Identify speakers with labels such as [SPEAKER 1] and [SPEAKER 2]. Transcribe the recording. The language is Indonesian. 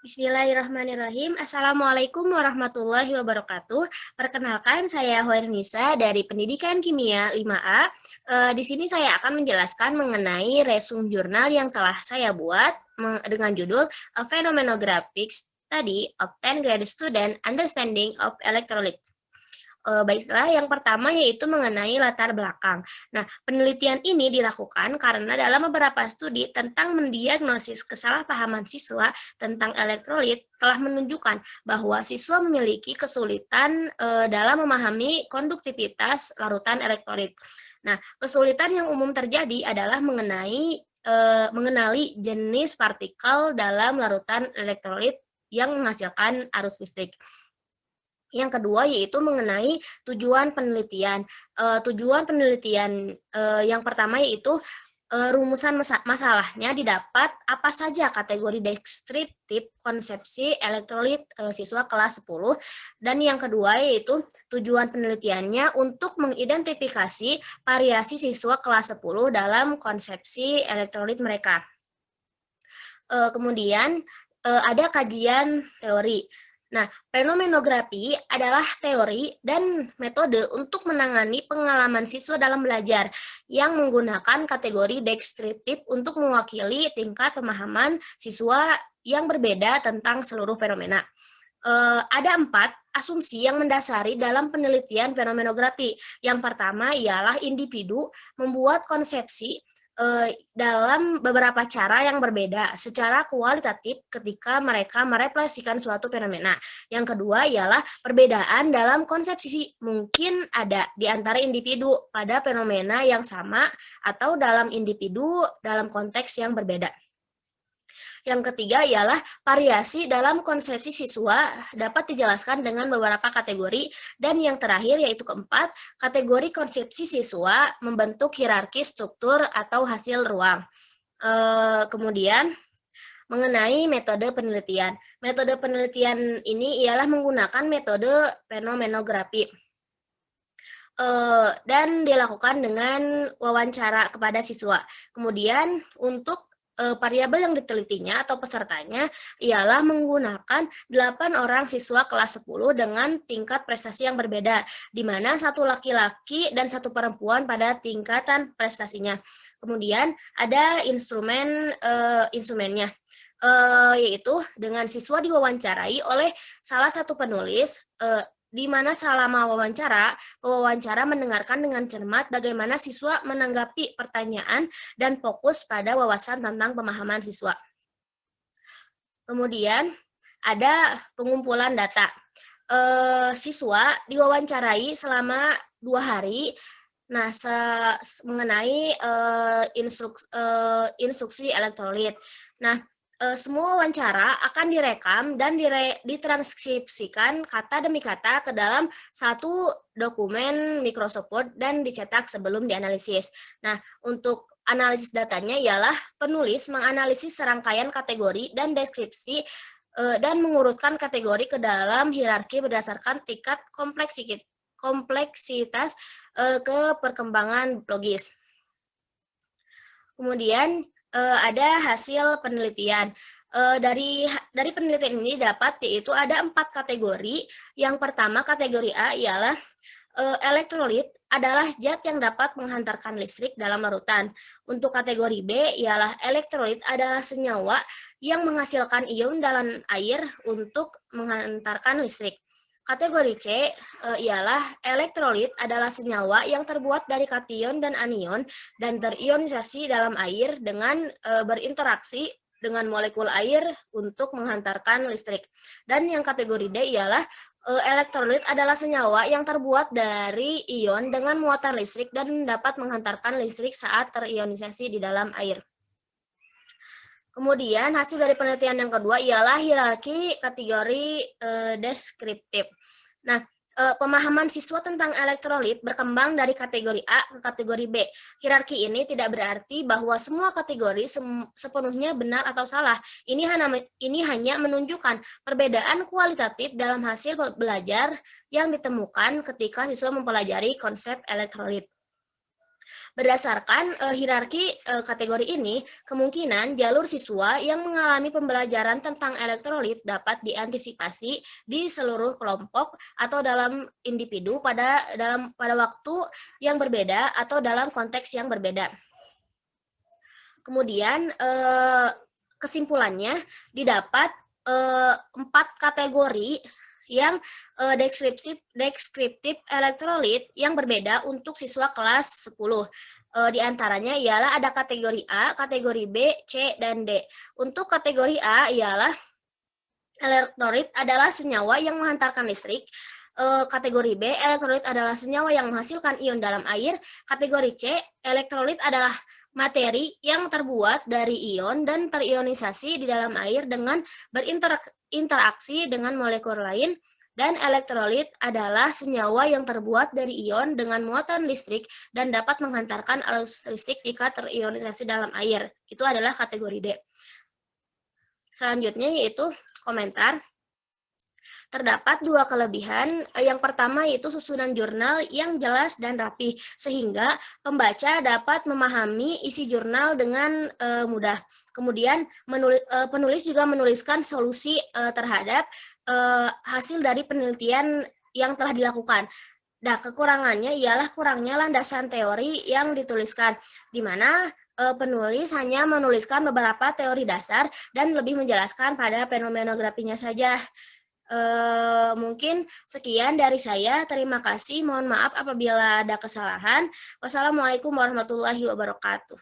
[SPEAKER 1] Bismillahirrahmanirrahim. Assalamualaikum warahmatullahi wabarakatuh. Perkenalkan, saya Hoirnisa dari Pendidikan Kimia 5A. Di sini saya akan menjelaskan mengenai resume jurnal yang telah saya buat dengan judul A Phenomenographic Study of 10 Grade Student Understanding of Electrolytes. Baiklah, yang pertama yaitu mengenai latar belakang. Nah, penelitian ini dilakukan karena dalam beberapa studi tentang mendiagnosis kesalahpahaman siswa tentang elektrolit telah menunjukkan bahwa siswa memiliki kesulitan dalam memahami konduktivitas larutan elektrolit. Nah, kesulitan yang umum terjadi adalah mengenali jenis partikel dalam larutan elektrolit yang menghasilkan arus listrik. Yang kedua yaitu mengenai tujuan penelitian. Tujuan penelitian yang pertama yaitu rumusan masalahnya didapat apa saja kategori deskriptif konsepsi elektrolit siswa kelas 10, dan yang kedua yaitu tujuan penelitiannya untuk mengidentifikasi variasi siswa kelas 10 dalam konsepsi elektrolit mereka. Kemudian ada kajian teori. Nah, fenomenografi adalah teori dan metode untuk menangani pengalaman siswa dalam belajar yang menggunakan kategori deskriptif untuk mewakili tingkat pemahaman siswa yang berbeda tentang seluruh fenomena. Ada 4 asumsi yang mendasari dalam penelitian fenomenografi. Yang pertama ialah individu membuat konsepsi dalam beberapa cara yang berbeda secara kualitatif ketika mereka merefleksikan suatu fenomena. Yang kedua ialah perbedaan dalam konsepsi mungkin ada di antara individu pada fenomena yang sama atau dalam individu dalam konteks yang berbeda. Yang ketiga ialah variasi dalam konsepsi siswa dapat dijelaskan dengan beberapa kategori, dan yang terakhir yaitu keempat, kategori konsepsi siswa membentuk hierarki struktur atau hasil ruang. Kemudian mengenai metode penelitian. Metode penelitian ini ialah menggunakan metode fenomenografi dan dilakukan dengan wawancara kepada siswa. Kemudian untuk variabel yang ditelitinya atau pesertanya ialah menggunakan 8 orang siswa kelas 10 dengan tingkat prestasi yang berbeda, di mana satu laki-laki dan satu perempuan pada tingkatan prestasinya. Kemudian ada instrumennya, yaitu dengan siswa diwawancarai oleh salah satu penulis, di mana selama pewawancara mendengarkan dengan cermat bagaimana siswa menanggapi pertanyaan dan fokus pada wawasan tentang pemahaman siswa. Kemudian ada pengumpulan data. Siswa diwawancarai selama 2 hari. Nah, mengenai instruksi elektrolit. Nah, semua wawancara akan direkam dan ditranskripsikan kata demi kata ke dalam satu dokumen Microsoft Word dan dicetak sebelum dianalisis. Nah, untuk analisis datanya ialah penulis menganalisis serangkaian kategori dan deskripsi dan mengurutkan kategori ke dalam hierarki berdasarkan tingkat kompleksitas ke perkembangan logis. Kemudian ada hasil penelitian. Dari penelitian ini dapat yaitu ada 4 kategori. Yang pertama kategori A ialah elektrolit adalah zat yang dapat menghantarkan listrik dalam larutan. Untuk kategori B ialah elektrolit adalah senyawa yang menghasilkan ion dalam air untuk menghantarkan listrik. Kategori C ialah elektrolit adalah senyawa yang terbuat dari kation dan anion dan terionisasi dalam air dengan berinteraksi dengan molekul air untuk menghantarkan listrik. Dan yang kategori D ialah elektrolit adalah senyawa yang terbuat dari ion dengan muatan listrik dan dapat menghantarkan listrik saat terionisasi di dalam air. Kemudian hasil dari penelitian yang kedua ialah hierarki kategori deskriptif. Nah, pemahaman siswa tentang elektrolit berkembang dari kategori A ke kategori B. Hierarki ini tidak berarti bahwa semua kategori sepenuhnya benar atau salah. Ini hanya menunjukkan perbedaan kualitatif dalam hasil belajar yang ditemukan ketika siswa mempelajari konsep elektrolit. Berdasarkan hierarki kategori ini, kemungkinan jalur siswa yang mengalami pembelajaran tentang elektrolit dapat diantisipasi di seluruh kelompok atau dalam individu pada waktu yang berbeda atau dalam konteks yang berbeda. Kemudian kesimpulannya didapat 4 kategori yang deskriptif elektrolit yang berbeda untuk siswa kelas 10. Di antaranya ialah ada kategori A, kategori B, C, dan D. Untuk kategori A ialah elektrolit adalah senyawa yang menghantarkan listrik. Kategori B, elektrolit adalah senyawa yang menghasilkan ion dalam air. Kategori C, elektrolit adalah materi yang terbuat dari ion dan terionisasi di dalam air dengan berinteraksi dengan molekul lain. Dan elektrolit adalah senyawa yang terbuat dari ion dengan muatan listrik dan dapat menghantarkan arus listrik jika terionisasi dalam air. Itu adalah kategori D. Selanjutnya yaitu komentar. Terdapat 2 kelebihan. Yang pertama yaitu susunan jurnal yang jelas dan rapi, sehingga pembaca dapat memahami isi jurnal dengan mudah. Kemudian penulis juga menuliskan solusi terhadap hasil dari penelitian yang telah dilakukan. Nah, kekurangannya ialah kurangnya landasan teori yang dituliskan, di mana penulis hanya menuliskan beberapa teori dasar dan lebih menjelaskan pada fenomenografinya saja. Mungkin sekian dari saya. Terima kasih. Mohon maaf apabila ada kesalahan. Wassalamualaikum warahmatullahi wabarakatuh.